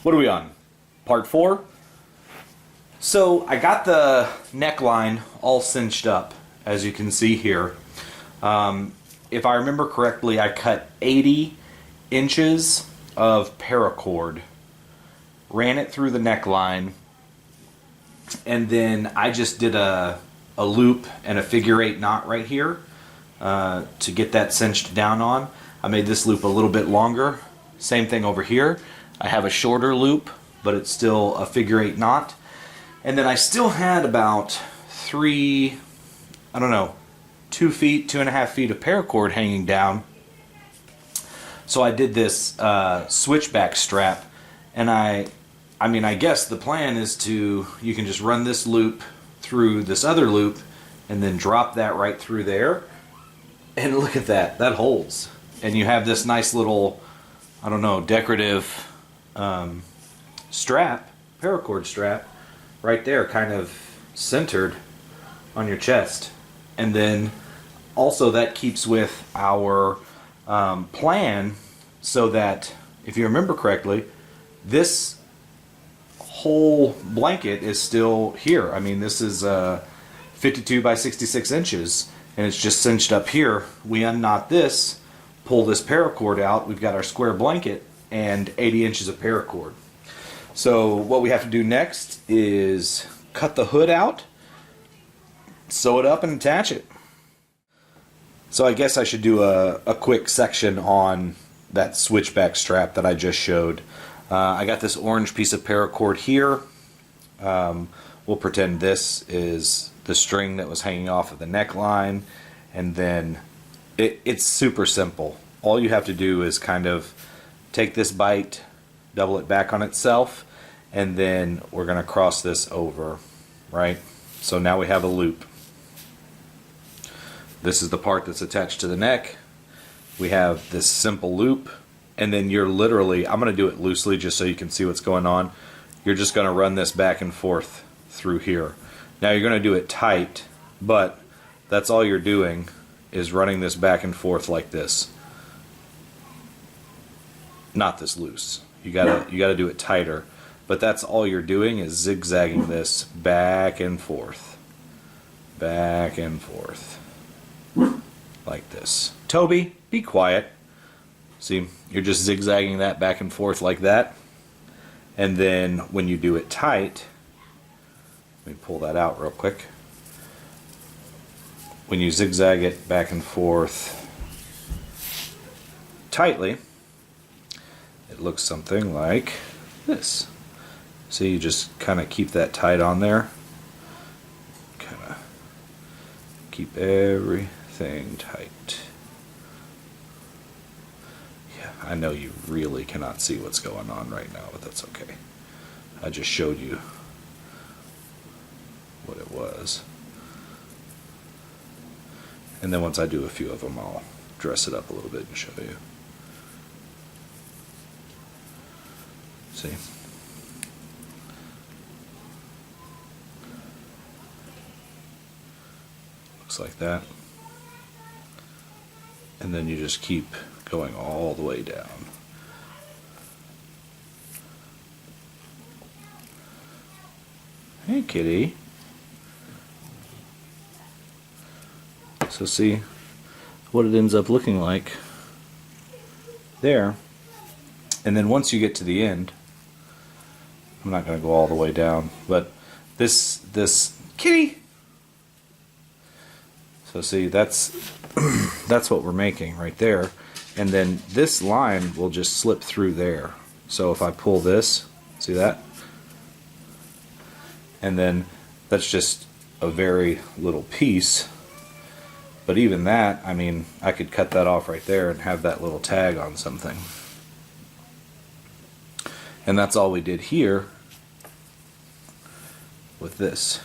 What are we on? Part 4? So I got the neckline all cinched up, as you can see here. If I remember correctly, I cut 80 inches of paracord, ran it through the neckline, and then I just did a loop and a figure 8 knot right here to get that cinched down on. I made this loop a little bit longer. Same thing over here. I have a shorter loop, but it's still a figure 8 knot. And then I still had about 2 feet, 2.5 feet of paracord hanging down. So I did this switchback strap, and I guess the plan is you can just run this loop through this other loop and then drop that right through there. And look at that, that holds. And you have this nice little, decorative strap, paracord strap, right there, kind of centered on your chest. And then also that keeps with our plan, so that, if you remember correctly, this whole blanket is still here. I mean, this is 52 by 66 inches, and it's just cinched up here. We unknot this, pull this paracord out, we've got our square blanket and 80 inches of paracord. So what we have to do next is cut the hood out, sew it up, and attach it. So I guess I should do a quick section on that switchback strap that I just showed. I got this orange piece of paracord here. We'll pretend this is the string that was hanging off of the neckline, and then it's super simple. All you have to do is kind of take this bite, double it back on itself, and then we're going to cross this over, right? So now we have a loop. This is the part that's attached to the neck. We have this simple loop, and then you're literally, I'm going to do it loosely just so you can see what's going on. You're just going to run this back and forth through here. Now you're going to do it tight, but that's all you're doing is running this back and forth like this. Not this loose. You gotta do it tighter. But that's all you're doing is zigzagging this back and forth. Back and forth. Like this. Toby, be quiet. See, you're just zigzagging that back and forth like that. And then when you do it tight, let me pull that out real quick. When you zigzag it back and forth tightly, it looks something like this. So you just kind of keep that tight on there. Kind of keep everything tight. Yeah, I know you really cannot see what's going on right now, but that's okay. I just showed you what it was. And then once I do a few of them, I'll dress it up a little bit and show you. See? Looks like that. And then you just keep going all the way down. Hey, kitty. So see what it ends up looking like there. And then once you get to the end, I'm not going to go all the way down, but this kitty. So see, that's that's what we're making right there. And then this line will just slip through there. So if I pull this, see that? And then that's just a very little piece. But even that, I mean, I could cut that off right there and have that little tag on something. And that's all we did here with this.